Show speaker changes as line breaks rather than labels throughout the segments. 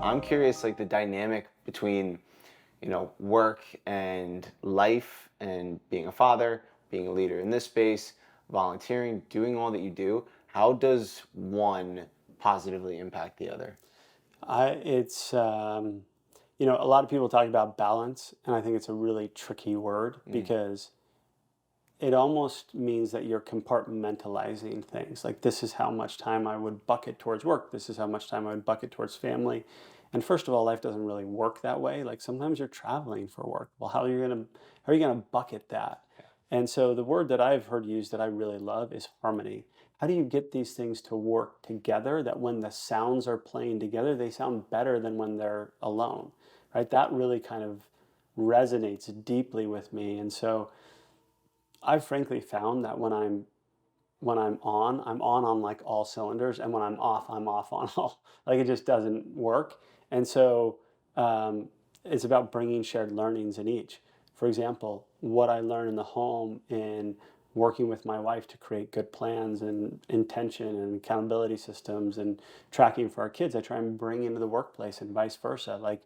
I'm curious, like the dynamic between, work and life and being a father, being a leader in this space, volunteering, doing all that you do. How does one positively impact the other?
It's a lot of people talk about balance, and I think it's a really tricky word
Mm,
because it almost means that you're compartmentalizing things. Like, this is how much time I would bucket towards work. This is how much time I would bucket towards family. And first of all, life doesn't really work that way. Like, sometimes you're traveling for work. Well, how are you gonna bucket that? And so the word that I've heard used that I really love is harmony. How do you get these things to work together that when the sounds are playing together, they sound better than when they're alone, right? That really kind of resonates deeply with me. And so I've frankly found that when I'm on, I'm on like all cylinders, and when I'm off, I'm off on all. Like, it just doesn't work. And so um, it's about bringing shared learnings in each. For example, what I learn in the home in working with my wife to create good plans and intention and accountability systems and tracking for our kids, I try and bring into the workplace and vice versa. Like,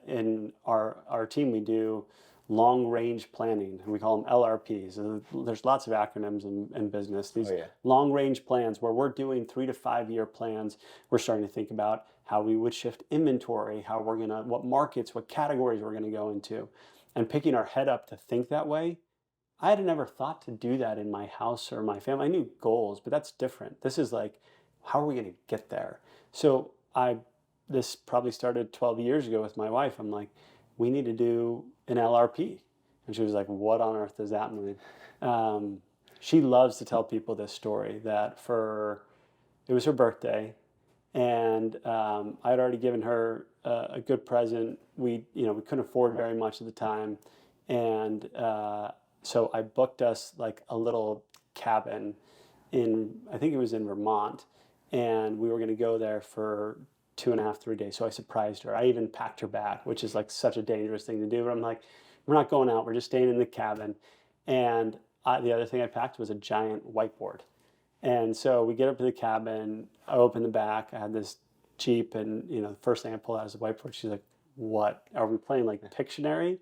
in our team, we do long range planning, and we call them LRPs. There's lots of acronyms in business.
oh
These
yeah.
long range plans where we're doing 3 to 5 year plans. We're starting to think about how we would shift inventory, what markets, what categories we're gonna go into, and picking our head up to think that way. I had never thought to do that in my house or my family. I knew goals, but that's different. This is like, how are we gonna get there? So this probably started 12 years ago with my wife. I'm like, we need to do an LRP. And she was like, what on earth does that mean? Um, she loves to tell people this story that it was her birthday, and I'd already given her a good present. We couldn't afford very much at the time. And so I booked us like a little cabin I think it was in Vermont, and we were going to go there for 2.5, 3 days. So I surprised her. I even packed her bag, which is like such a dangerous thing to do. But I'm like, we're not going out. We're just staying in the cabin. And the other thing I packed was a giant whiteboard. And so we get up to the cabin. I open the back. I had this Jeep, and the first thing I pull out is a whiteboard. She's like, "What are we playing, like Pictionary?"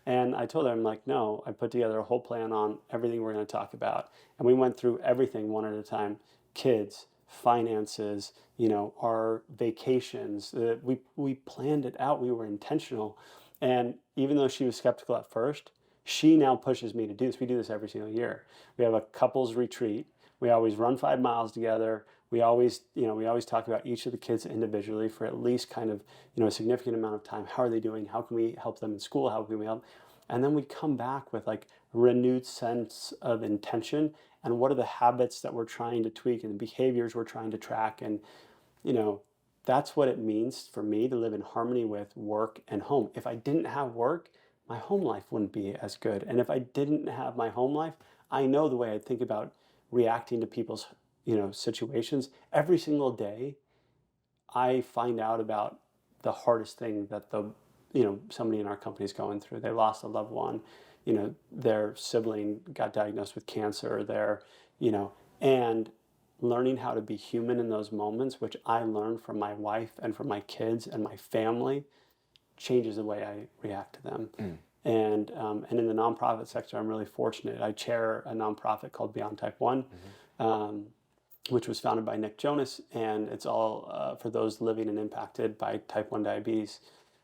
And I told her, I'm like, no, I put together a whole plan on everything we're going to talk about. And we went through everything one at a time: kids, finances, our vacations. We planned it out. We were intentional. And even though she was skeptical at first, she now pushes me to do this. We do this every single year. We have a couples retreat. We always run 5 miles together. We always talk about each of the kids individually for at least kind of, a significant amount of time. How are they doing? How can we help them in school? How can we help? And then we come back with like a renewed sense of intention and what are the habits that we're trying to tweak and the behaviors we're trying to track. And, you know, that's what it means for me to live in harmony with work and home. If I didn't have work, my home life wouldn't be as good. And if I didn't have my home life, I know the way I think about reacting to people's, situations. Every single day, I find out about the hardest thing that somebody in our company is going through. They lost a loved one, their sibling got diagnosed with cancer, and learning how to be human in those moments, which I learned from my wife and from my kids and my family, changes the way I react to them.
Mm.
And in the nonprofit sector, I'm really fortunate. I chair a nonprofit called Beyond Type 1. Um, which was founded by Nick Jonas, and it's all for those living and impacted by type 1 diabetes.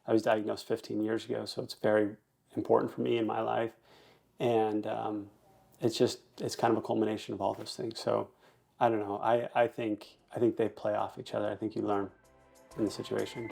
I was diagnosed 15 years ago, so it's very important for me in my life. And it's kind of a culmination of all those things. So I don't know. I think they play off each other. I think you learn in the situation.